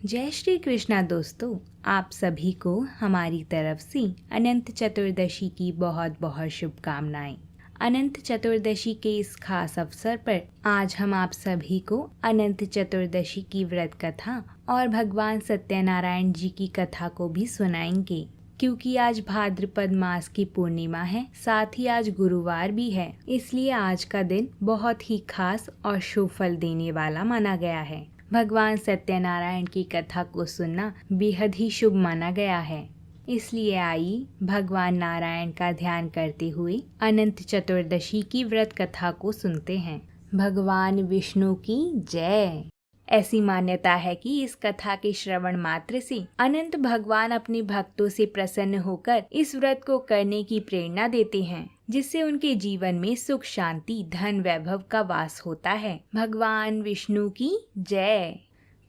जय श्री कृष्णा दोस्तों, आप सभी को हमारी तरफ से अनंत चतुर्दशी की बहुत बहुत शुभकामनाएं। अनंत चतुर्दशी के इस खास अवसर पर आज हम आप सभी को अनंत चतुर्दशी की व्रत कथा और भगवान सत्यनारायण जी की कथा को भी सुनाएंगे। क्योंकि आज भाद्रपद मास की पूर्णिमा है, साथ ही आज गुरुवार भी है, इसलिए आज का दिन बहुत ही खास और शुभ फल देने वाला माना गया है। भगवान सत्यनारायण की कथा को सुनना बेहद ही शुभ माना गया है। इसलिए आइए भगवान नारायण का ध्यान करते हुए अनंत चतुर्दशी की व्रत कथा को सुनते हैं। भगवान विष्णु की जय। ऐसी मान्यता है कि इस कथा के श्रवण मात्र से अनंत भगवान अपने भक्तों से प्रसन्न होकर इस व्रत को करने की प्रेरणा देते हैं, जिससे उनके जीवन में सुख शांति धन वैभव का वास होता है। भगवान विष्णु की जय।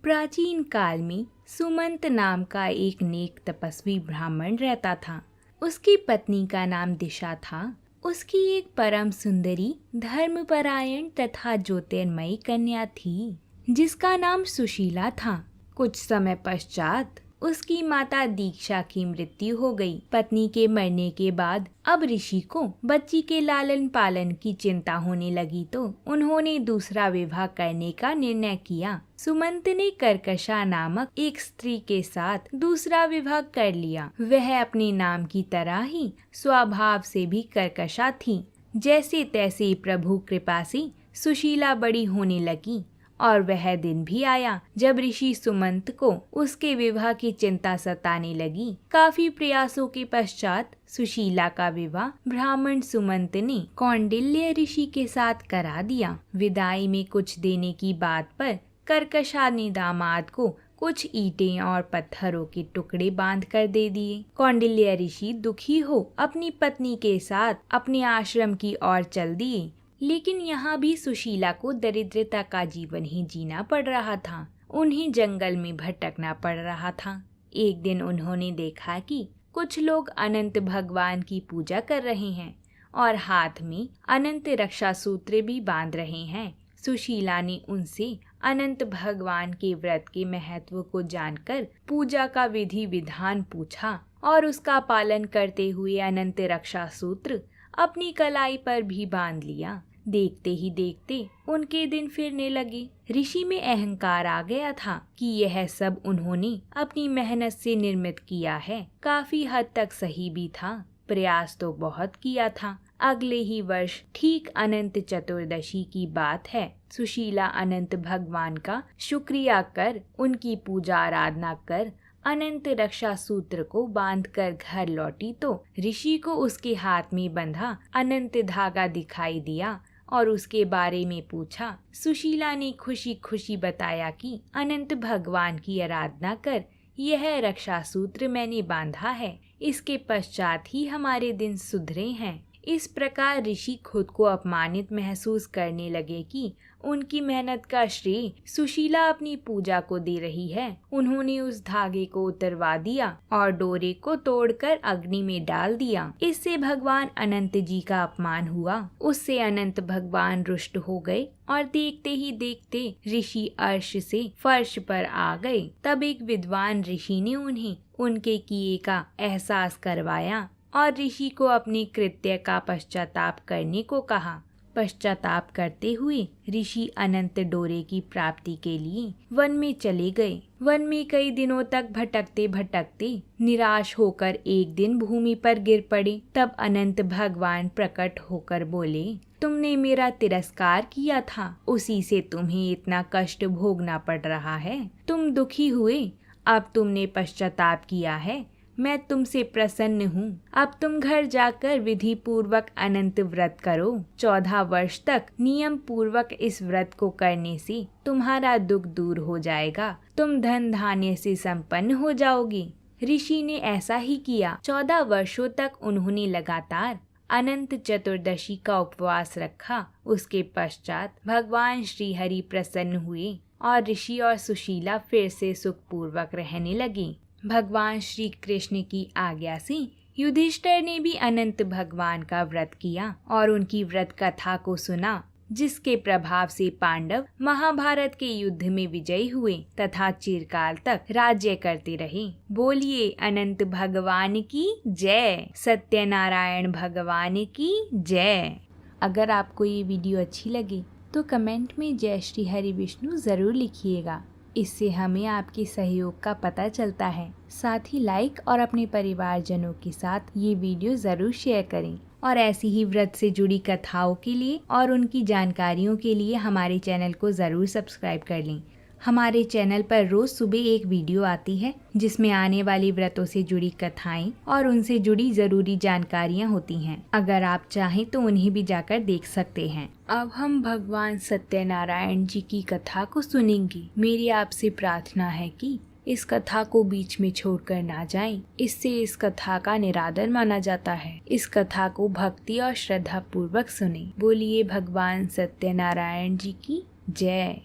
प्राचीन काल में सुमंत नाम का एक नेक तपस्वी ब्राह्मण रहता था। उसकी पत्नी का नाम दिशा था। उसकी एक परम सुंदरी धर्मपरायण तथा ज्योतिर्मयी कन्या थी, जिसका नाम सुशीला था। कुछ समय पश्चात उसकी माता दीक्षा की मृत्यु हो गई। पत्नी के मरने के बाद अब ऋषि को बच्ची के लालन पालन की चिंता होने लगी, तो उन्होंने दूसरा विवाह करने का निर्णय किया। सुमंत ने कर्कशा नामक एक स्त्री के साथ दूसरा विवाह कर लिया। वह अपने नाम की तरह ही स्वभाव से भी कर्कशा थी। जैसे तैसे प्रभु कृपा से सुशीला बड़ी होने लगी और वह दिन भी आया जब ऋषि सुमंत को उसके विवाह की चिंता सताने लगी। काफी प्रयासों के पश्चात सुशीला का विवाह ब्राह्मण सुमंत ने कौंडिल्य ऋषि के साथ करा दिया। विदाई में कुछ देने की बात पर कर्कशा ने दामाद को कुछ ईंटें और पत्थरों के टुकड़े बांध कर दे दिए। कौंडिल्य ऋषि दुखी हो अपनी पत्नी के साथ अपने आश्रम की ओर चल दिए। लेकिन यहाँ भी सुशीला को दरिद्रता का जीवन ही जीना पड़ रहा था। उन्हें जंगल में भटकना पड़ रहा था। एक दिन उन्होंने देखा कि कुछ लोग अनंत भगवान की पूजा कर रहे हैं और हाथ में अनंत रक्षा सूत्र भी बांध रहे हैं। सुशीला ने उनसे अनंत भगवान के व्रत के महत्व को जानकर पूजा का विधि विधान पूछा और उसका पालन करते हुए अनंत रक्षा सूत्र अपनी कलाई पर भी बांध लिया। देखते ही देखते उनके दिन फिरने लगे। ऋषि में अहंकार आ गया था कि यह सब उन्होंने अपनी मेहनत से निर्मित किया है। काफी हद तक सही भी था। प्रयास तो बहुत किया था। अगले ही वर्ष ठीक अनंत चतुर्दशी की बात है। सुशीला अनंत भगवान का शुक्रिया कर उनकी पूजा आराधना कर अनंत रक्षा सूत्र को बांधकर घर लौटी तो ऋषि को उसके हाथ में बंधा अनंत धागा दिखाई दिया और उसके बारे में पूछा। सुशीला ने खुशी खुशी बताया कि अनंत भगवान की आराधना कर यह रक्षा सूत्र मैंने बांधा है। इसके पश्चात ही हमारे दिन सुधरे हैं। इस प्रकार ऋषि खुद को अपमानित महसूस करने लगे कि उनकी मेहनत का श्रेय सुशीला अपनी पूजा को दे रही है। उन्होंने उस धागे को उतरवा दिया और डोरे को तोड़कर अग्नि में डाल दिया। इससे भगवान अनंत जी का अपमान हुआ। उससे अनंत भगवान रुष्ट हो गए और देखते ही देखते ऋषि अर्श से फर्श पर आ गए। तब एक विद्वान ऋषि ने उन्हें उनके किए का एहसास करवाया और ऋषि को अपने कृत्य का पश्चाताप करने को कहा। पश्चाताप करते हुए ऋषि अनंत डोरे की प्राप्ति के लिए वन में चले गए। वन में कई दिनों तक भटकते भटकते निराश होकर एक दिन भूमि पर गिर पड़े। तब अनंत भगवान प्रकट होकर बोले, तुमने मेरा तिरस्कार किया था, उसी से तुम्हें इतना कष्ट भोगना पड़ रहा है। तुम दुखी हुए, अब तुमने पश्चाताप किया है। मैं तुमसे प्रसन्न हूँ। अब तुम घर जाकर विधि पूर्वक अनंत व्रत करो। 14 वर्ष तक नियम पूर्वक इस व्रत को करने से तुम्हारा दुख दूर हो जाएगा। तुम धन धान्य से संपन्न हो जाओगे। ऋषि ने ऐसा ही किया। 14 वर्षों तक उन्होंने लगातार अनंत चतुर्दशी का उपवास रखा। उसके पश्चात भगवान श्री हरि प्रसन्न हुए और ऋषि और सुशीला फिर से सुखपूर्वक रहने लगे। भगवान श्री कृष्ण की आज्ञा से युधिष्ठिर ने भी अनंत भगवान का व्रत किया और उनकी व्रत कथा को सुना। जिसके प्रभाव से पांडव महाभारत के युद्ध में विजयी हुए तथा चिरकाल तक राज्य करते रहे। बोलिए अनंत भगवान की जय, सत्यनारायण भगवान की जय। अगर आपको ये वीडियो अच्छी लगे तो कमेंट में जय श्री हरि विष्णु जरूर लिखिएगा। इससे हमें आपके सहयोग का पता चलता है। साथ ही लाइक और अपने परिवारजनों के साथ ये वीडियो जरूर शेयर करें। और ऐसी ही व्रत से जुड़ी कथाओं के लिए और उनकी जानकारियों के लिए हमारे चैनल को ज़रूर सब्सक्राइब कर लें। हमारे चैनल पर रोज़ सुबह एक वीडियो आती है जिसमें आने वाली व्रतों से जुड़ी कथाएं और उनसे जुड़ी ज़रूरी जानकारियां होती हैं। अगर आप चाहें तो उन्हें भी जाकर देख सकते हैं। अब हम भगवान सत्यनारायण जी की कथा को सुनेंगे। मेरी आपसे प्रार्थना है कि इस कथा को बीच में छोड़कर ना जाएं। इससे इस कथा का निरादर माना जाता है। इस कथा को भक्ति और श्रद्धा पूर्वक सुने। बोलिए भगवान सत्यनारायण जी की जय।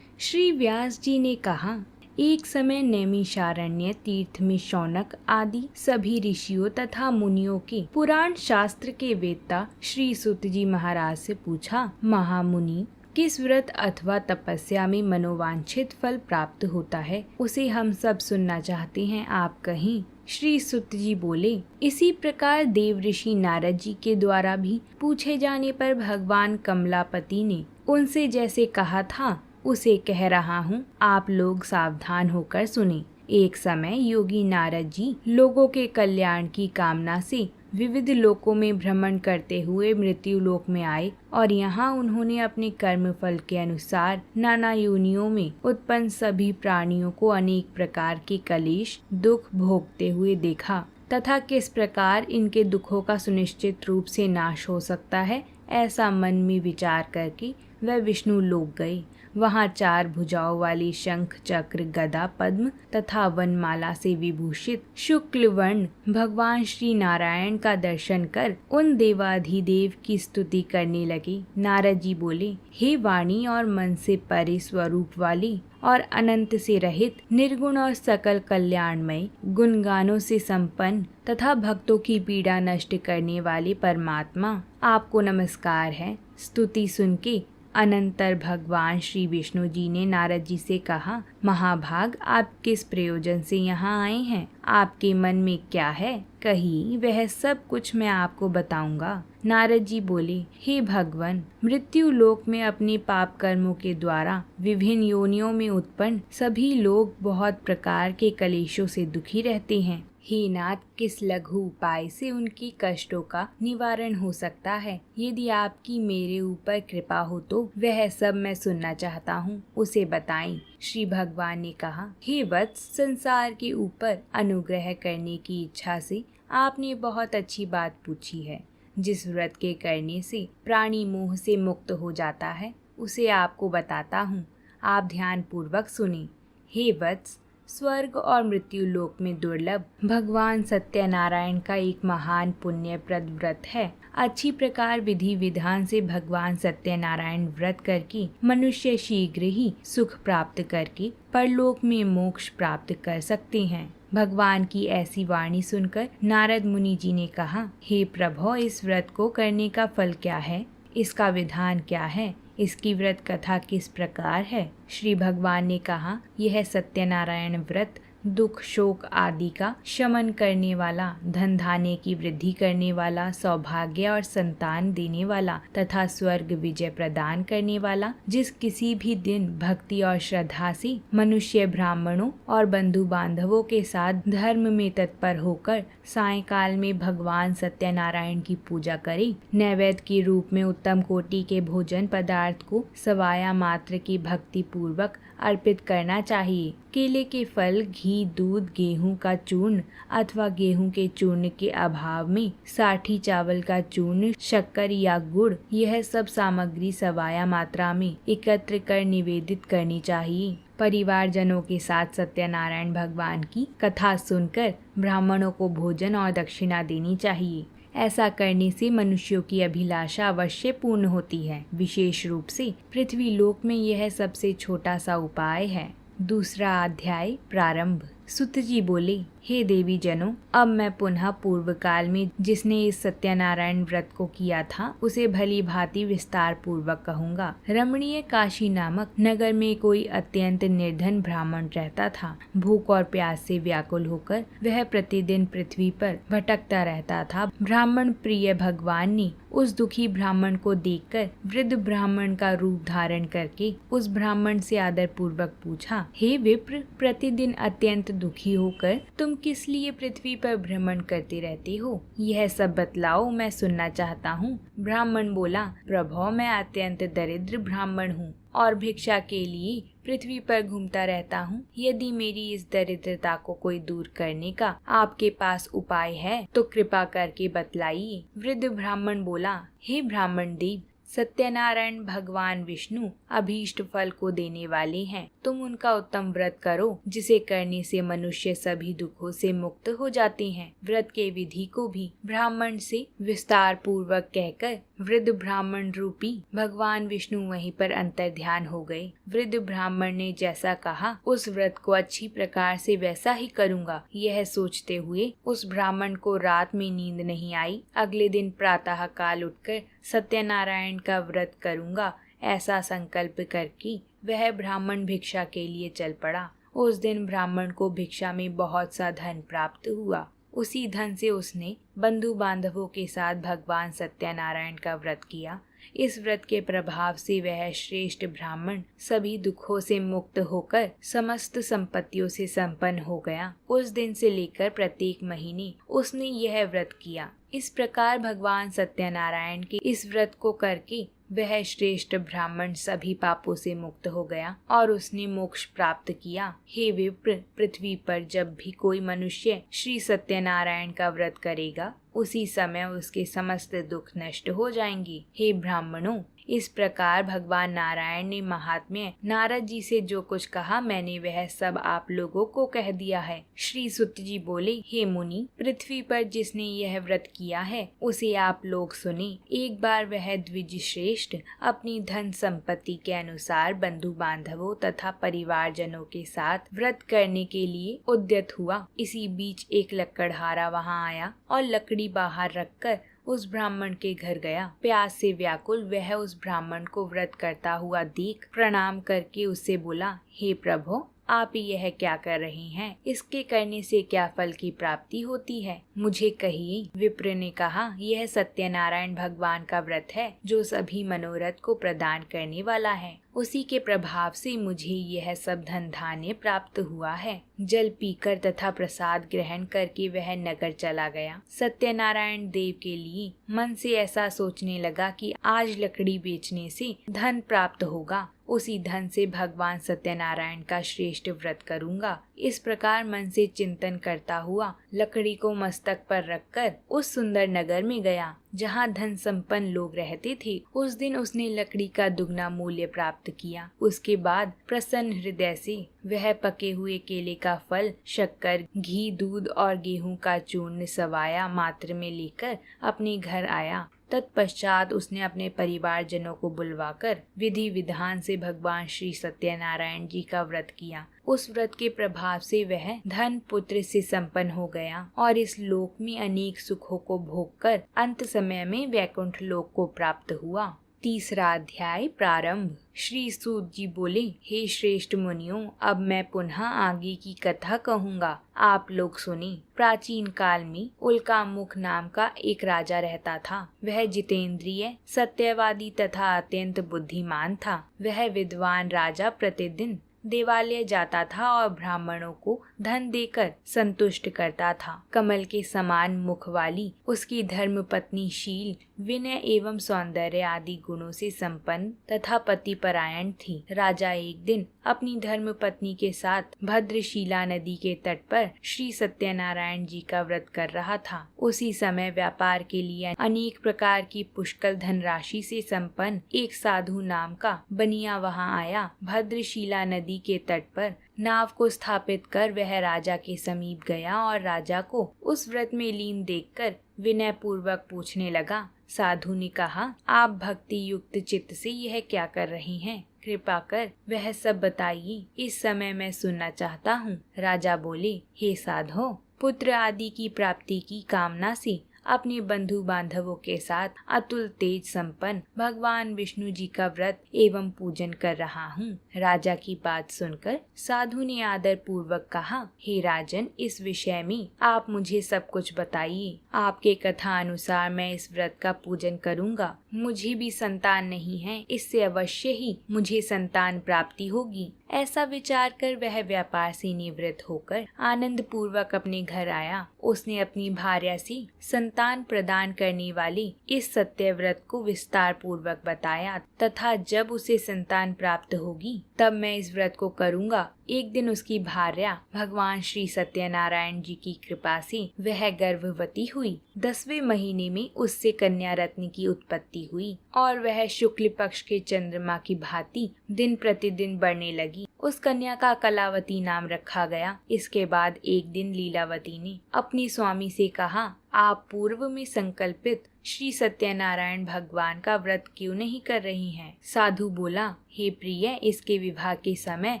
श्री व्यास जी ने कहा, एक समय नैमिषारण्य तीर्थ में शौनक आदि सभी ऋषियों तथा मुनियों के पुराण शास्त्र के वेत्ता श्री सुत जी महाराज से पूछा, महामुनि, किस व्रत अथवा तपस्या में मनोवांछित फल प्राप्त होता है, उसे हम सब सुनना चाहते हैं, आप कहें। श्री सुत जी बोले, इसी प्रकार देव ऋषि नारद जी के द्वारा भी पूछे जाने पर भगवान कमलापति ने उनसे जैसे कहा था उसे कह रहा हूँ, आप लोग सावधान होकर सुने। एक समय योगी नारद जी लोगों के कल्याण की कामना से विविध लोकों में भ्रमण करते हुए मृत्यु लोक में आए और यहाँ उन्होंने अपने कर्म फल के अनुसार नाना योनियों में उत्पन्न सभी प्राणियों को अनेक प्रकार के कलेश दुख भोगते हुए देखा तथा किस प्रकार इनके दुखों का सुनिश्चित रूप से नाश हो सकता है, ऐसा मन में विचार करके वह विष्णु लोक गए। वहाँ 4 भुजाओं वाली शंख चक्र गदा पद्म तथा वनमाला से विभूषित शुक्ल वर्ण भगवान श्री नारायण का दर्शन कर उन देवाधिदेव की स्तुति करने लगे। नारद जी बोले, हे वाणी और मन से परे स्वरूप वाली और अनंत से रहित निर्गुण और सकल कल्याणमय गुणगानों से संपन्न तथा भक्तों की पीड़ा नष्ट करने वाले परमात्मा, आपको नमस्कार है। स्तुति सुन के अनंतर भगवान श्री विष्णु जी ने नारद जी से कहा, महाभाग, आप किस प्रयोजन से यहाँ आए हैं? आपके मन में क्या है? कही वह सब कुछ मैं आपको बताऊंगा। नारद जी बोले, हे भगवान, मृत्यु लोक में अपने पाप कर्मों के द्वारा विभिन्न योनियों में उत्पन्न सभी लोग बहुत प्रकार के कलेशों से दुखी रहते हैं। हे नाथ, किस लघु उपाय से उनकी कष्टों का निवारण हो सकता है? यदि आपकी मेरे ऊपर कृपा हो तो वह सब मैं सुनना चाहता हूँ, उसे बताएं। श्री भगवान ने कहा, हे वत्स, संसार के ऊपर अनुग्रह करने की इच्छा से आपने बहुत अच्छी बात पूछी है। जिस व्रत के करने से प्राणी मोह से मुक्त हो जाता है उसे आपको बताता हूँ, आप ध्यान पूर्वक सुने। हे वत्स, स्वर्ग और मृत्यु लोक में दुर्लभ भगवान सत्यनारायण का एक महान पुण्यप्रद व्रत है। अच्छी प्रकार विधि विधान से भगवान सत्यनारायण व्रत करके मनुष्य शीघ्र ही सुख प्राप्त करके परलोक में मोक्ष प्राप्त कर सकते हैं। भगवान की ऐसी वाणी सुनकर नारद मुनि जी ने कहा, हे प्रभो, इस व्रत को करने का फल क्या है? इसका विधान क्या है? इसकी व्रत कथा किस प्रकार है? श्री भगवान ने कहा, यह सत्यनारायण व्रत दुख शोक आदि का शमन करने वाला, धन धान्य की वृद्धि करने वाला, सौभाग्य और संतान देने वाला तथा स्वर्ग विजय प्रदान करने वाला, जिस किसी भी दिन भक्ति और श्रद्धा से मनुष्य ब्राह्मणों और बंधु बांधवों के साथ धर्म में तत्पर होकर सायंकाल में भगवान सत्यनारायण की पूजा करे, नैवेद्य के रूप में उत्तम कोटि के भोजन पदार्थ को सवाया मात्र की भक्ति पूर्वक अर्पित करना चाहिए। केले के फल, घी, दूध, गेहूं का चूर्ण अथवा गेहूं के चूर्ण के अभाव में साठी चावल का चूर्ण, शक्कर या गुड़, यह सब सामग्री सवाया मात्रा में एकत्र कर निवेदित करनी चाहिए। परिवारजनों के साथ सत्यनारायण भगवान की कथा सुनकर ब्राह्मणों को भोजन और दक्षिणा देनी चाहिए। ऐसा करने से मनुष्यों की अभिलाषा अवश्य पूर्ण होती है। विशेष रूप से पृथ्वी लोक में यह सबसे छोटा सा उपाय है। दूसरा अध्याय प्रारंभ। सुत जी बोले, हे देवी जनों, अब मैं पुनः पूर्व काल में जिसने इस सत्यनारायण व्रत को किया था उसे भली भांति विस्तार पूर्वक कहूँगा। रमणीय काशी नामक नगर में कोई अत्यंत निर्धन ब्राह्मण रहता था। भूख और प्यास से व्याकुल होकर वह प्रतिदिन पृथ्वी पर भटकता रहता था। ब्राह्मण प्रिय भगवान ने उस दुखी ब्राह्मण को देखकर वृद्ध ब्राह्मण का रूप धारण करके उस ब्राह्मण से आदर पूर्वक पूछा, हे विप्र, प्रतिदिन अत्यंत दुखी होकर तुम किस लिए पृथ्वी पर भ्रमण करते रहते हो? यह सब बतलाओ, मैं सुनना चाहता हूँ। ब्राह्मण बोला, प्रभो, मैं अत्यंत दरिद्र ब्राह्मण हूँ और भिक्षा के लिए पृथ्वी पर घूमता रहता हूँ। यदि मेरी इस दरिद्रता को कोई दूर करने का आपके पास उपाय है तो कृपा करके बतलाइए। वृद्ध ब्राह्मण बोला, हे ब्राह्मण देव, सत्यनारायण भगवान विष्णु अभीष्ट फल को देने वाले हैं। तुम उनका उत्तम व्रत करो, जिसे करने से मनुष्य सभी दुखों से मुक्त हो जाते हैं। व्रत के विधि को भी ब्राह्मण से विस्तार पूर्वक कहकर वृद्ध ब्राह्मण रूपी भगवान विष्णु वहीं पर अंतर ध्यान हो गए। वृद्ध ब्राह्मण ने जैसा कहा उस व्रत को अच्छी प्रकार से वैसा ही करूँगा। यह सोचते हुए उस ब्राह्मण को रात में नींद नहीं आई। अगले दिन प्रातः काल उठकर सत्यनारायण का व्रत करूँगा ऐसा संकल्प करके वह ब्राह्मण भिक्षा के लिए चल पड़ा। उस दिन ब्राह्मण को भिक्षा में बहुत सा धन प्राप्त हुआ। उसी धन से उसने बंधु बांधवों के साथ भगवान सत्यनारायण का व्रत किया। इस व्रत के प्रभाव से वह श्रेष्ठ ब्राह्मण सभी दुखों से मुक्त होकर समस्त संपत्तियों से संपन्न हो गया। उस दिन से लेकर प्रत्येक महीने उसने यह व्रत किया। इस प्रकार भगवान सत्यनारायण के इस व्रत को करके वह श्रेष्ठ ब्राह्मण सभी पापों से मुक्त हो गया और उसने मोक्ष प्राप्त किया। हे विप्र, पृथ्वी पर जब भी कोई मनुष्य श्री सत्यनारायण का व्रत करेगा उसी समय उसके समस्त दुख नष्ट हो जाएंगे। हे ब्राह्मणों, इस प्रकार भगवान नारायण ने महात्म्य नारद जी से जो कुछ कहा मैंने वह सब आप लोगों को कह दिया है। श्री सुत जी बोले, हे मुनि, पृथ्वी पर जिसने यह व्रत किया है उसे आप लोग सुने। एक बार वह द्विज श्रेष्ठ अपनी धन संपत्ति के अनुसार बंधु बांधवों तथा परिवार जनों के साथ व्रत करने के लिए उद्यत हुआ। इसी बीच एक लकड़हारा वहां आया और लकड़ी बाहर रखकर उस ब्राह्मण के घर गया। प्यास से व्याकुल वह उस ब्राह्मण को व्रत करता हुआ देख प्रणाम करके उससे बोला, हे प्रभु, आप यह क्या कर रहे हैं? इसके करने से क्या फल की प्राप्ति होती है? मुझे कहिए। विप्र ने कहा, यह सत्यनारायण भगवान का व्रत है जो सभी मनोरथ को प्रदान करने वाला है। उसी के प्रभाव से मुझे यह सब धन धान्य प्राप्त हुआ है। जल पीकर तथा प्रसाद ग्रहण करके वह नगर चला गया। सत्यनारायण देव के लिए मन से ऐसा सोचने लगा कि आज लकड़ी बेचने से धन प्राप्त होगा। उसी धन से भगवान सत्यनारायण का श्रेष्ठ व्रत करूंगा। इस प्रकार मन से चिंतन करता हुआ लकड़ी को मस्तक पर रखकर उस सुंदर नगर में गया जहाँ धन संपन्न लोग रहते थे। उस दिन उसने लकड़ी का दुगना मूल्य प्राप्त किया। उसके बाद प्रसन्न हृदय से वह पके हुए केले का फल, शक्कर, घी, दूध और गेहूं का चूर्ण सवाया मात्र में लेकर अपने घर आया। तत्पश्चात उसने अपने परिवार जनों को बुलवाकर विधि विधान से भगवान श्री सत्यनारायण जी का व्रत किया। उस व्रत के प्रभाव से वह धन पुत्र से संपन्न हो गया और इस लोक में अनेक सुखों को भोगकर अंत समय में वैकुंठ लोक को प्राप्त हुआ। तीसरा अध्याय प्रारंभ। श्री सूत जी बोले, हे श्रेष्ठ मुनियों, अब मैं पुनः आगे की कथा कहूँगा, आप लोग सुने। प्राचीन काल में उल्कामुख नाम का एक राजा रहता था। वह जितेंद्रिय, सत्यवादी तथा अत्यंत बुद्धिमान था। वह विद्वान राजा प्रतिदिन देवालय जाता था और ब्राह्मणों को धन देकर संतुष्ट करता था। कमल के समान मुख वाली उसकी धर्म पत्नी शील, विनय एवं सौंदर्य आदि गुणों से संपन्न तथा पतिपरायण थी। राजा एक दिन अपनी धर्म पत्नी के साथ भद्रशिला नदी के तट पर श्री सत्यनारायण जी का व्रत कर रहा था। उसी समय व्यापार के लिए अनेक प्रकार की पुष्कल धनराशि से संपन्न एक साधु नाम का बनिया वहां आया। भद्रशिला नदी के तट पर नाव को स्थापित कर वह राजा के समीप गया और राजा को उस व्रत में लीन देखकर विनय पूर्वक पूछने लगा। साधु ने कहा, आप भक्ति युक्त चित्त से यह क्या कर रहे हैं? कृपा कर वह सब बताइए, इस समय मैं सुनना चाहता हूँ। राजा बोले, हे साधो, पुत्र आदि की प्राप्ति की कामना से अपने बंधु बांधवों के साथ अतुल तेज संपन्न भगवान विष्णु जी का व्रत एवं पूजन कर रहा हूँ। राजा की बात सुनकर साधु ने आदर पूर्वक कहा, हे राजन, इस विषय में आप मुझे सब कुछ बताइए। आपके कथा अनुसार मैं इस व्रत का पूजन करूँगा। मुझे भी संतान नहीं है, इससे अवश्य ही मुझे संतान प्राप्ति होगी। ऐसा विचार कर वह व्यापार से निवृत्त होकर आनंद पूर्वक अपने घर आया। उसने अपनी भार्या से संतान प्रदान करने वाले इस सत्य व्रत को विस्तार पूर्वक बताया तथा जब उसे संतान प्राप्त होगी तब मैं इस व्रत को करूँगा। एक दिन उसकी भार्या भगवान श्री सत्यनारायण जी की कृपा से वह गर्भवती हुई। 10वें महीने में उससे कन्या रत्न की उत्पत्ति हुई और वह शुक्ल पक्ष के चंद्रमा की भांति दिन प्रतिदिन बढ़ने लगी। उस कन्या का कलावती नाम रखा गया। इसके बाद एक दिन लीलावती ने अपने स्वामी से कहा, आप पूर्व में संकल्पित श्री सत्यनारायण भगवान का व्रत क्यों नहीं कर रही हैं? साधु बोला, हे प्रिय, इसके विवाह के समय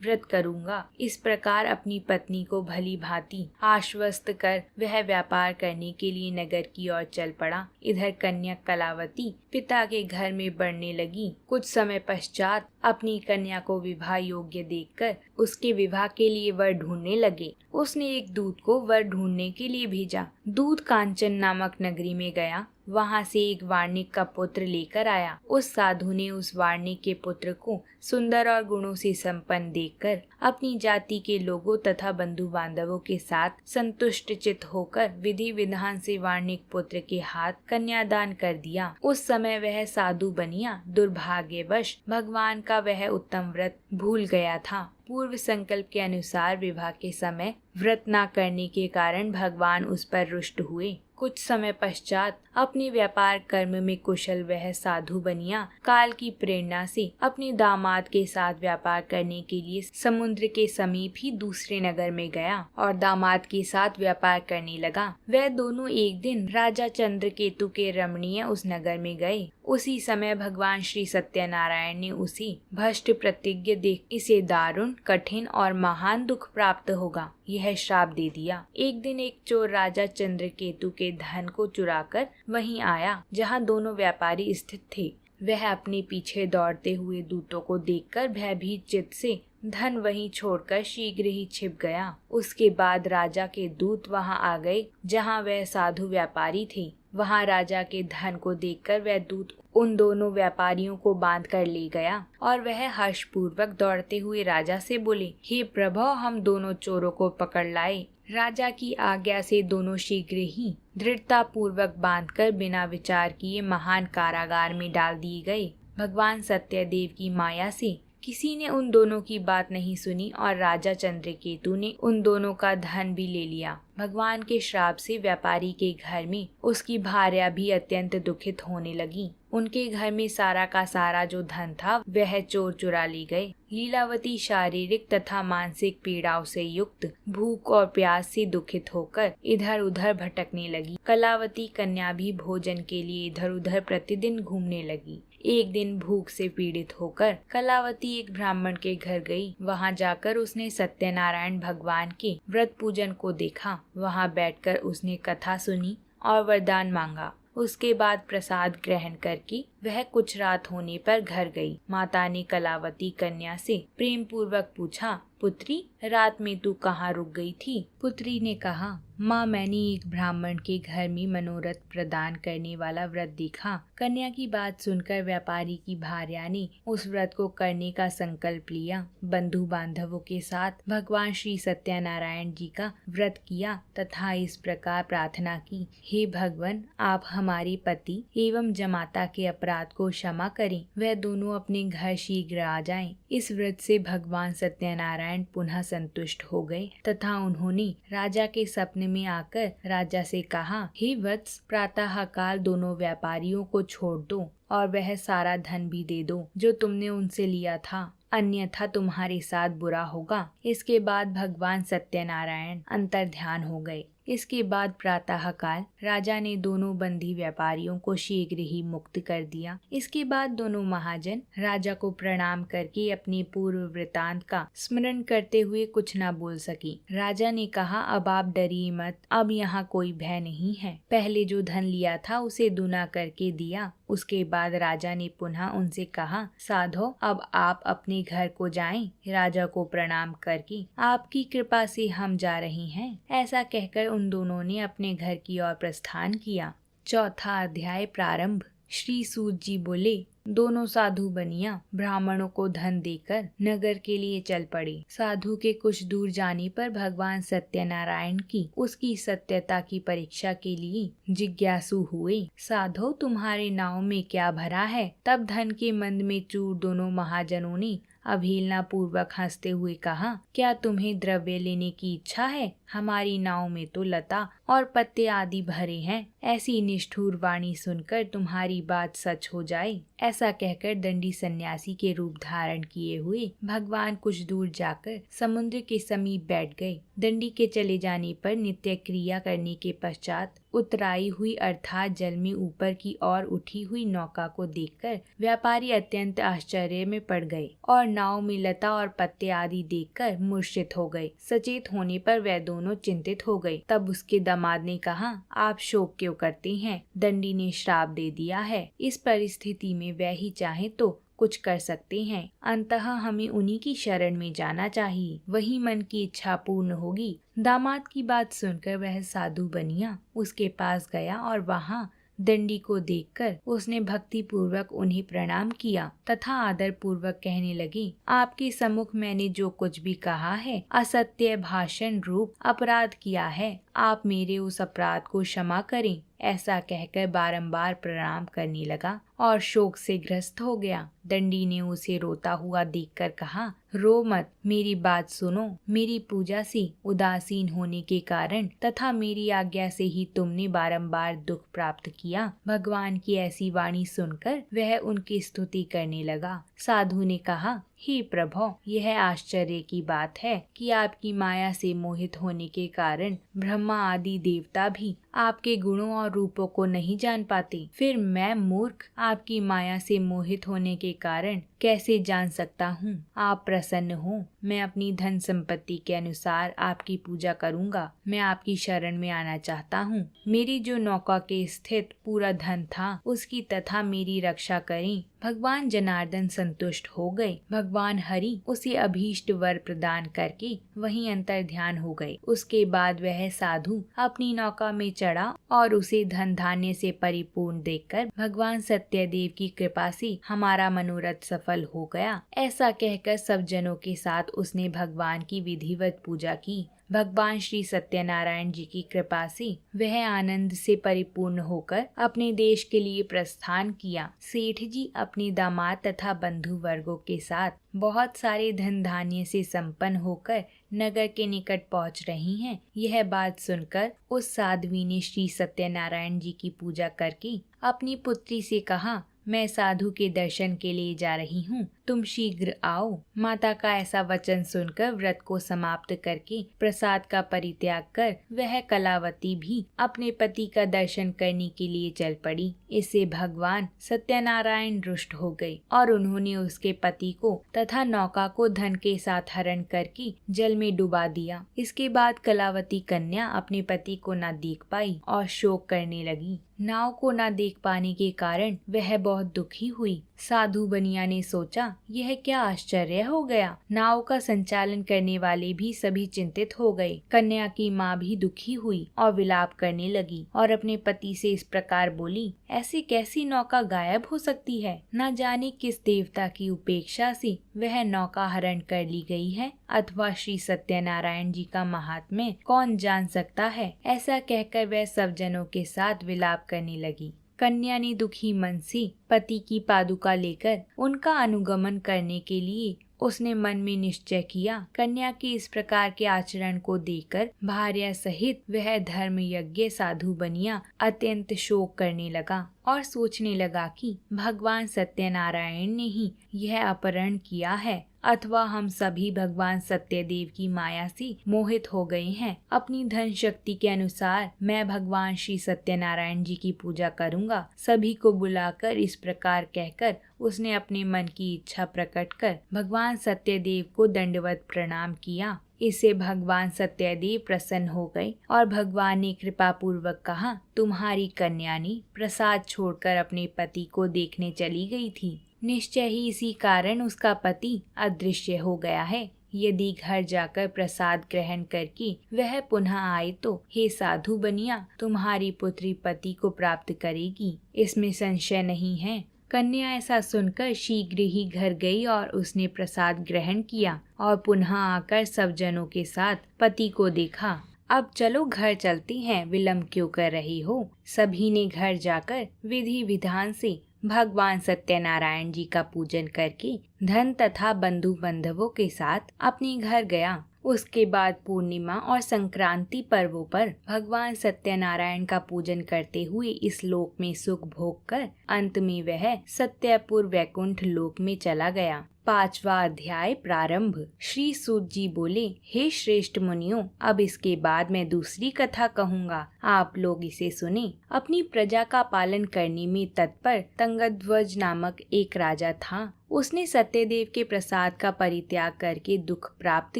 व्रत करूंगा। इस प्रकार अपनी पत्नी को भली भांति आश्वस्त कर वह व्यापार करने के लिए नगर की ओर चल पड़ा। इधर कन्या कलावती पिता के घर में बढ़ने लगी। कुछ समय पश्चात अपनी कन्या को विवाह योग्य देखकर उसके विवाह के लिए वर ढूंढने लगे। उसने एक दूत को वर ढूंढने के लिए भेजा। दूत कांचन नामक नगरी में गया। वहां से एक वार्णिक का पुत्र लेकर आया। उस साधु ने उस वार्णिक के पुत्र को सुंदर और गुणों से संपन्न देखकर अपनी जाति के लोगों तथा बंधु बांधवों के साथ संतुष्ट चित्त होकर विधि विधान से वार्णिक पुत्र के हाथ कन्यादान कर दिया। उस समय वह साधु बनिया दुर्भाग्यवश भगवान का वह उत्तम व्रत भूल गया था। पूर्व संकल्प के अनुसार विवाह के समय व्रत न करने के कारण भगवान उस पर रुष्ट हुए। कुछ समय पश्चात अपने व्यापार कर्म में कुशल वह साधु बनिया काल की प्रेरणा से अपने दामाद के साथ व्यापार करने के लिए समुद्र के समीप ही दूसरे नगर में गया और दामाद के साथ व्यापार करने लगा। वह दोनों एक दिन राजा चंद्रकेतु के रमणीय उस नगर में गए। उसी समय भगवान श्री सत्यनारायण ने उसे भ्रष्ट प्रतिज्ञ देख इसे दारुण, कठिन और महान दुख प्राप्त होगा यह श्राप दे दिया। एक दिन एक चोर राजा चंद्रकेतु के धन को चुराकर वहीं आया जहां दोनों व्यापारी स्थित थे। वह अपने पीछे दौड़ते हुए दूतों को देखकर भयभीत चित्त से धन वहीं छोड़कर शीघ्र ही छिप गया। उसके बाद राजा के दूत वहां आ गए जहां वह साधु व्यापारी थे। वहां राजा के धन को देखकर वह दूत उन दोनों व्यापारियों को बांध कर ले गया और वह हर्षपूर्वक दौड़ते हुए राजा से बोले, हे प्रभु, हम दोनों चोरों को पकड़ लाए। राजा की आज्ञा से दोनों शीघ्र ही दृढ़ता पूर्वक बांधकर बिना विचार किए महान कारागार में डाल दिए गए। भगवान सत्यदेव की माया से किसी ने उन दोनों की बात नहीं सुनी और राजा चंद्रकेतु ने उन दोनों का धन भी ले लिया। भगवान के श्राप से व्यापारी के घर में उसकी भार्या भी अत्यंत दुखित होने लगी। उनके घर में सारा का सारा जो धन था वह चोर चुरा ले गए। लीलावती शारीरिक तथा मानसिक पीड़ाओं से युक्त भूख और प्यास से दुखित होकर इधर उधर भटकने लगी। कलावती कन्या भी भोजन के लिए इधर उधर प्रतिदिन घूमने लगी। एक दिन भूख से पीड़ित होकर कलावती एक ब्राह्मण के घर गई। वहां जाकर उसने सत्यनारायण भगवान के व्रत पूजन को देखा। वहां बैठकर उसने कथा सुनी और वरदान मांगा। उसके बाद प्रसाद ग्रहण करके वह कुछ रात होने पर घर गई। माता ने कलावती कन्या से प्रेम पूर्वक पूछा, पुत्री, रात में तू कहाँ रुक गई थी? पुत्री ने कहा, माँ, मैंने एक ब्राह्मण के घर में मनोरथ प्रदान करने वाला व्रत देखा। कन्या की बात सुनकर व्यापारी की भार्या ने उस व्रत को करने का संकल्प लिया। बंधु बांधवों के साथ भगवान श्री सत्यनारायण जी का व्रत किया तथा इस प्रकार प्रार्थना की, हे भगवान, आप हमारे पति एवं जमाता के अपराध को क्षमा करें। वह दोनों अपने घर शीघ्र आ जाएं। इस व्रत से भगवान सत्यनारायण पुनः संतुष्ट हो गए तथा उन्होंने राजा के सपने में आकर राजा से कहा, हे वत्स, प्रातः काल दोनों व्यापारियों को छोड़ दो और वह सारा धन भी दे दो जो तुमने उनसे लिया था, अन्यथा तुम्हारे साथ बुरा होगा। इसके बाद भगवान सत्यनारायण अंतर्ध्यान हो गए। इसके बाद प्रातःकाल राजा ने दोनों बंदी व्यापारियों को शीघ्र ही मुक्त कर दिया। इसके बाद दोनों महाजन राजा को प्रणाम करके अपने पूर्व वृतांत का स्मरण करते हुए कुछ न बोल सकी। राजा ने कहा, अब आप डरिए मत, अब यहाँ कोई भय नहीं है। पहले जो धन लिया था उसे दुना करके दिया। उसके बाद राजा ने पुनः उनसे कहा, साधो अब आप अपने घर को जाएं। राजा को प्रणाम करके आपकी कृपा से हम जा रहे हैं। ऐसा कहकर उन दोनों ने अपने घर की ओर प्रस्थान किया। चौथा अध्याय प्रारंभ। श्री सूत जी बोले, दोनों साधु बनिया ब्राह्मणों को धन देकर नगर के लिए चल पड़े। साधु के कुछ दूर जाने पर भगवान सत्यनारायण की उसकी सत्यता की परीक्षा के लिए जिज्ञासु हुए। साधो, तुम्हारे नाव में क्या भरा है? तब धन के मंद में चूर दोनों महाजनों ने अवहेलना पूर्वक हंसते हुए कहा, क्या तुम्हें द्रव्य लेने की इच्छा है? हमारी नाव में तो लता और पत्ते आदि भरे हैं। ऐसी निष्ठुर वाणी सुनकर तुम्हारी बात सच हो जाए। ऐसा कहकर दंडी सन्यासी के रूप धारण किए हुए भगवान कुछ दूर जाकर समुद्र के समीप बैठ गए। दंडी के चले जाने पर नित्य क्रिया करने के पश्चात उतराई हुई अर्थात जल में ऊपर की ओर उठी हुई नौका को देखकर व्यापारी अत्यंत आश्चर्य में पड़ गए और नाव में लता और पत्ते आदि देखकर मूर्छित हो गए। सचेत होने पर वह दोनों चिंतित हो गए। तब उसके दामाद ने कहा, आप शोक क्यों करते हैं? दंडी ने श्राप दे दिया है। इस परिस्थिति में वह ही चाहे तो कुछ कर सकते हैं। अंततः हमें उन्हीं की शरण में जाना चाहिए, वही मन की इच्छा पूर्ण होगी। दामाद की बात सुनकर वह साधु बनिया उसके पास गया और वहाँ दंडी को देखकर उसने भक्ति पूर्वक उन्हें प्रणाम किया तथा आदर पूर्वक कहने लगे, आपके सम्मुख मैंने जो कुछ भी कहा है असत्य भाषण रूप अपराध किया है। आप मेरे उस अपराध को क्षमा करें। ऐसा कहकर बारंबार प्रणाम करने लगा और शोक से ग्रस्त हो गया। दंडी ने उसे रोता हुआ देखकर कहा, रो मत, मेरी बात सुनो। मेरी पूजा से उदासीन होने के कारण तथा मेरी आज्ञा से ही तुमने बारंबार दुख प्राप्त किया। भगवान की ऐसी वाणी सुनकर वह उनकी स्तुति करने लगा। साधु ने कहा, हे प्रभो, यह आश्चर्य की बात है कि आपकी माया से मोहित होने के कारण ब्रह्मा आदि देवता भी आपके गुणों और रूपों को नहीं जान पाते। फिर मैं मूर्ख आपकी माया से मोहित होने के कारण कैसे जान सकता हूँ? आप प्रसन्न हो, मैं अपनी धन संपत्ति के अनुसार आपकी पूजा करूँगा। मैं आपकी शरण में आना चाहता हूँ। मेरी जो नौका के स्थित पूरा धन था उसकी तथा मेरी रक्षा करें। भगवान जनार्दन संतुष्ट हो गए। भगवान हरि उसे अभीष्ट वर प्रदान करके वहीं अंतर ध्यान हो गए। उसके बाद वह साधु अपनी नौका में चढ़ा और उसे धन धान्य से परिपूर्ण देखकर भगवान सत्यदेव की कृपा से हमारा मनोरथ सफल हो गया। ऐसा कहकर सब जनों के साथ उसने भगवान की विधिवत पूजा की। भगवान श्री सत्यनारायण जी की कृपा से वह आनंद से परिपूर्ण होकर अपने देश के लिए प्रस्थान किया। सेठ जी अपने दामाद तथा बंधु वर्गों के साथ बहुत सारे धन धान्य से संपन्न होकर नगर के निकट पहुंच रही हैं। यह बात सुनकर उस साध्वी ने श्री सत्यनारायण जी की पूजा करके अपनी पुत्री से कहा, मैं साधु के दर्शन के लिए जा रही हूँ, तुम शीघ्र आओ। माता का ऐसा वचन सुनकर व्रत को समाप्त करके प्रसाद का परित्याग कर वह कलावती भी अपने पति का दर्शन करने के लिए चल पड़ी। इससे भगवान सत्यनारायण रुष्ट हो गए और उन्होंने उसके पति को तथा नौका को धन के साथ हरण करके जल में डुबा दिया। इसके बाद कलावती कन्या अपने पति को न देख पाई और शोक करने लगी। नाव को न देख पाने के कारण वह बहुत दुखी हुई। साधु बनिया ने सोचा, यह क्या आश्चर्य हो गया। नाव का संचालन करने वाले भी सभी चिंतित हो गए। कन्या की माँ भी दुखी हुई और विलाप करने लगी और अपने पति से इस प्रकार बोली, ऐसी कैसी नौका गायब हो सकती है? न जाने किस देवता की उपेक्षा से वह नौका हरण कर ली गई है, अथवा श्री सत्यनारायण जी का महात्म्य कौन जान सकता है। ऐसा कहकर वह सब जनों के साथ विलाप करने लगी। कन्या ने दुखी मन से पति की पादुका लेकर उनका अनुगमन करने के लिए उसने मन में निश्चय किया, कन्या के इस प्रकार के आचरण को देखकर भार्या सहित वह धर्म यज्ञ साधु बनिया अत्यंत शोक करने लगा और सोचने लगा कि भगवान सत्यनारायण ने ही यह अपहरण किया है अथवा हम सभी भगवान सत्यदेव की माया से मोहित हो गए हैं। अपनी धन शक्ति के अनुसार मैं भगवान श्री सत्यनारायण जी की पूजा करूंगा। सभी को बुलाकर इस प्रकार कहकर उसने अपने मन की इच्छा प्रकट कर भगवान सत्यदेव को दंडवत प्रणाम किया। इससे भगवान सत्यदेव प्रसन्न हो गए और भगवान ने कृपा पूर्वक कहा, तुम्हारी कन्या ने प्रसाद छोड़कर अपने पति को देखने चली गई थी। निश्चय ही इसी कारण उसका पति अदृश्य हो गया है। यदि घर जाकर प्रसाद ग्रहण करके वह पुनः आए तो हे साधु बनिया, तुम्हारी पुत्री पति को प्राप्त करेगी, इसमें संशय नहीं है। कन्या ऐसा सुनकर शीघ्र ही घर गई और उसने प्रसाद ग्रहण किया और पुनः आकर सब जनों के साथ पति को देखा। अब चलो घर चलती हैं, विलंब क्यों कर रही हो। सभी ने घर जाकर विधि विधान से भगवान सत्यनारायण जी का पूजन करके धन तथा बंधु बांधवों के साथ अपने घर गया। उसके बाद पूर्णिमा और संक्रांति पर्वों पर भगवान सत्यनारायण का पूजन करते हुए इस लोक में सुख भोग कर अंत में वह सत्यपुर वैकुंठ लोक में चला गया। 5वां अध्याय प्रारंभ। श्री सूत जी बोले, हे श्रेष्ठ मुनियों, अब इसके बाद मैं दूसरी कथा कहूँगा, आप लोग इसे सुने। अपनी प्रजा का पालन करने में तत्पर तंगध्वज नामक एक राजा था। उसने सत्यदेव के प्रसाद का परित्याग करके दुख प्राप्त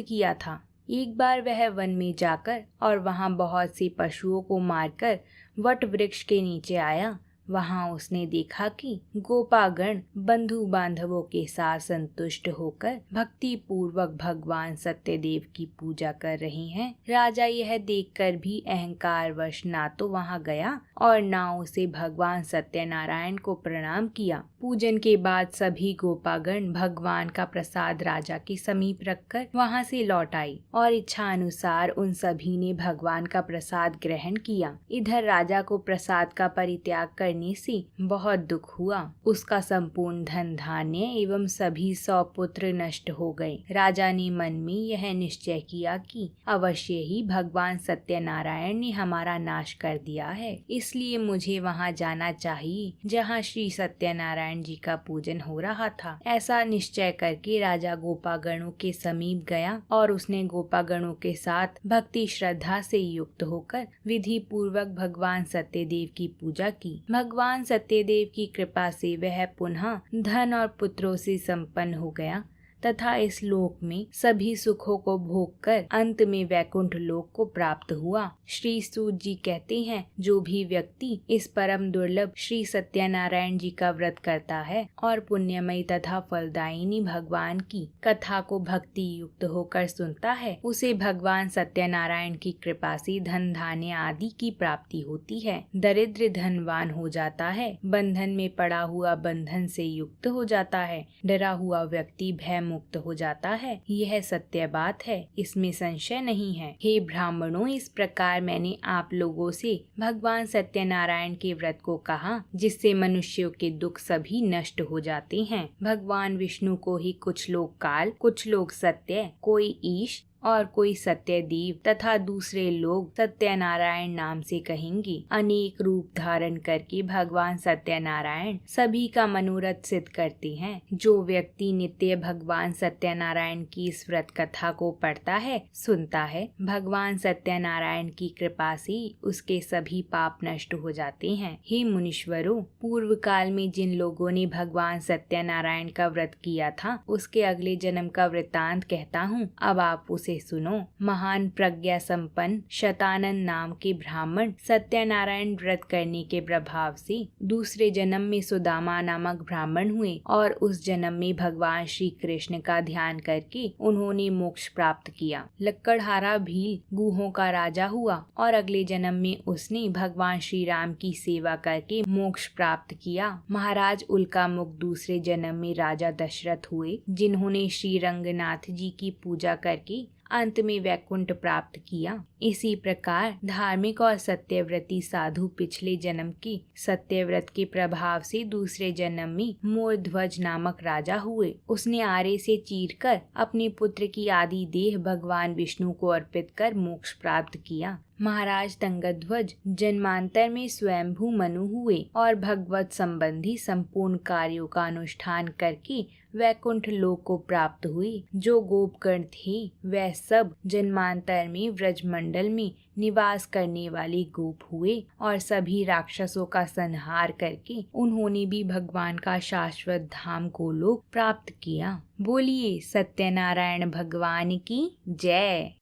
किया था। एक बार वह वन में जाकर और वहाँ बहुत से पशुओं को मारकर वट वृक्ष के नीचे आया। वहाँ उसने देखा कि गोपागण बंधु बांधवों के साथ संतुष्ट होकर भक्ति पूर्वक भगवान सत्यदेव की पूजा कर रहे हैं। राजा यह देखकर भी अहंकार वश ना तो वहाँ गया और ना उसे भगवान सत्यनारायण को प्रणाम किया। पूजन के बाद सभी गोपागण भगवान का प्रसाद राजा के समीप रखकर वहाँ से लौट आई और इच्छा अनुसार उन सभी ने भगवान का प्रसाद ग्रहण किया। इधर राजा को प्रसाद का परित्याग करने से बहुत दुख हुआ। उसका संपूर्ण धन धान्य एवं सभी 100 पुत्र नष्ट हो गए। राजा ने मन में यह निश्चय किया कि अवश्य ही भगवान सत्यनारायण ने हमारा नाश कर दिया है, इसलिए मुझे वहाँ जाना चाहिए जहाँ श्री सत्यनारायण जी का पूजन हो रहा था। ऐसा निश्चय करके राजा गोपागणों के समीप गया और उसने गोपागणों के साथ भक्ति श्रद्धा से युक्त होकर विधि पूर्वक भगवान सत्यदेव की पूजा की। भगवान सत्यदेव की कृपा से वह पुनः धन और पुत्रों से संपन्न हो गया तथा इस लोक में सभी सुखों को भोग कर अंत में वैकुंठ लोक को प्राप्त हुआ। श्री सूत जी कहते हैं, जो भी व्यक्ति इस परम दुर्लभ श्री सत्यनारायण जी का व्रत करता है और पुण्यमयी तथा फलदायिनी भगवान की कथा को भक्ति युक्त होकर सुनता है, उसे भगवान सत्यनारायण की कृपा से धन धान्य आदि की प्राप्ति होती है। दरिद्र धनवान हो जाता है, बंधन में पड़ा हुआ बंधन से युक्त हो जाता है, डरा हुआ व्यक्ति भय मुक्त हो जाता है। यह सत्य बात है, इसमें संशय नहीं है। हे ब्राह्मणों, इस प्रकार मैंने आप लोगों से भगवान सत्यनारायण के व्रत को कहा, जिससे मनुष्यों के दुख सभी नष्ट हो जाते हैं। भगवान विष्णु को ही कुछ लोग काल, कुछ लोग सत्य, कोई ईश और कोई सत्यदेव तथा दूसरे लोग सत्यनारायण नाम से कहेंगे। अनेक रूप धारण करके भगवान सत्यनारायण सभी का मनोरथ सिद्ध करते हैं। जो व्यक्ति नित्य भगवान सत्यनारायण की इस व्रत कथा को पढ़ता है, सुनता है, भगवान सत्यनारायण की कृपा से उसके सभी पाप नष्ट हो जाते हैं। हे मुनीश्वरों, पूर्व काल में जिन लोगों ने भगवान सत्यनारायण का व्रत किया था, उसके अगले जन्म का वृतांत कहता हूँ, अब आप उसे सुनो। महान प्रज्ञा संपन्न शतानन नाम के ब्राह्मण सत्यनारायण व्रत करने के प्रभाव से दूसरे जन्म में सुदामा नामक ब्राह्मण हुए और उस जन्म में भगवान श्री कृष्ण का ध्यान करके उन्होंने मोक्ष प्राप्त किया। लक्कड़हारा भील गुहों का राजा हुआ और अगले जन्म में उसने भगवान श्री राम की सेवा करके मोक्ष प्राप्त किया। महाराज उल्कामुख दूसरे जन्म में राजा दशरथ हुए, जिन्होंने श्री रंगनाथ जी की पूजा करके अंत में वैकुंठ प्राप्त किया। इसी प्रकार धार्मिक और सत्यव्रती साधु पिछले जन्म की सत्यव्रत के प्रभाव से दूसरे जन्म में मूर्ध्वज नामक राजा हुए। उसने आरे से चीरकर अपने पुत्र की आदि देह भगवान विष्णु को अर्पित कर मोक्ष प्राप्त किया। महाराज तंगध्वज जन्मांतर में स्वयंभू मनु हुए और भगवत संबंधी संपूर्ण कार्यों का अनुष्ठान करके वैकुंठ लोक को प्राप्त हुए। जो गोपगण थे वह सब जन्मांतर में व्रजमंडल में निवास करने वाले गोप हुए और सभी राक्षसों का संहार करके उन्होंने भी भगवान का शाश्वत धाम गोलोक प्राप्त किया। बोलिए सत्यनारायण भगवान की जय।